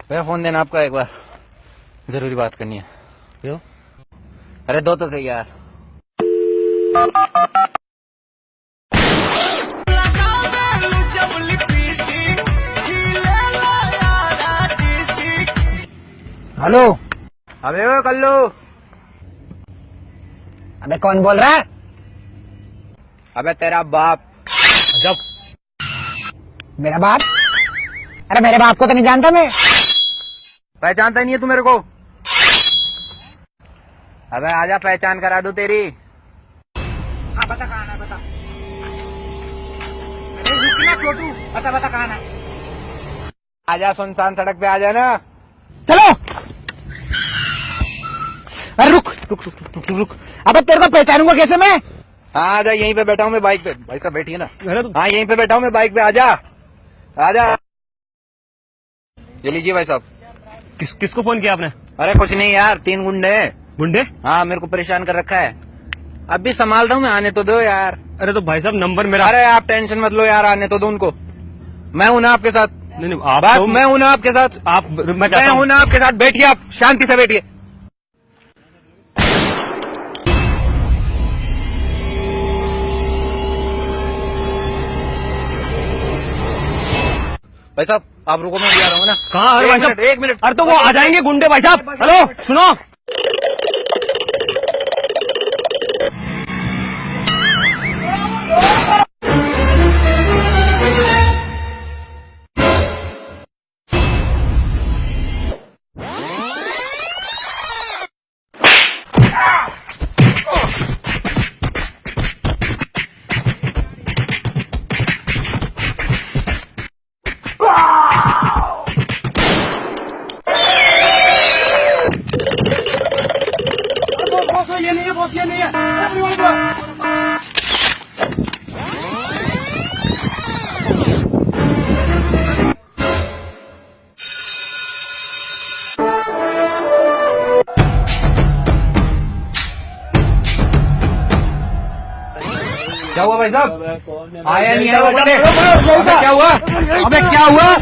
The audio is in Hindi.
भैया फोन देना आपका, एक बार जरूरी बात करनी है। क्यों? अरे दो तो सही यार। हेलो। अबे वो कल्लू। अबे कौन बोल रहा है? अबे तेरा बाप। जब मेरा बाप? अरे मेरे बाप को तो नहीं जानता मैं। पहचानता ही नहीं है तू मेरे को? अबे आजा पहचान करा दूं तेरी। हाँ बता कहाँ है, बता। अरे रुक ना छोटू, बता बता कहाँ है। आजा सुनसान सड़क पे आजा ना। चलो। अरे रुक रुक रुक रुक रुक रुक। अबे तेरे को पहचानूंगा कैसे मैं? हाँ आजा, यहीं पे बैठा हूँ मैं बाइक पे। भाई साहब बैठिए ना। हाँ यहीं पे बैठा हूँ मैं बाइक पे, आजा आजा। ये लीजिए भाई साहब। किसको फोन किया आपने? अरे कुछ नहीं यार, 3 गुंडे हैं। गुंडे? हाँ मेरे को परेशान कर रखा है। अब भी संभालता हूँ मैं, आने तो दो यार। अरे तो भाई साहब नंबर मेरा। अरे आप टेंशन मत लो यार, आने तो दो उनको। मैं हूं ना आपके साथ। नहीं आप बस तो, मैं हूं ना आपके साथ। मैं हूं ना आपके साथ। बैठिए आप, शांति से बैठिए। भाई साहब आप रुको, मैं भी आ रहा हूँ ना। कहाँ? अरे भाई साहब 1 मिनट। अरे तो वो आ जाएंगे गुंडे भाई साहब। हेलो सुनो। ये नहीं है बॉस, ये नहीं है। क्या हुआ भाई साहब? आया नहीं है वो बंदे। अबे क्या हुआ? अबे क्या हुआ?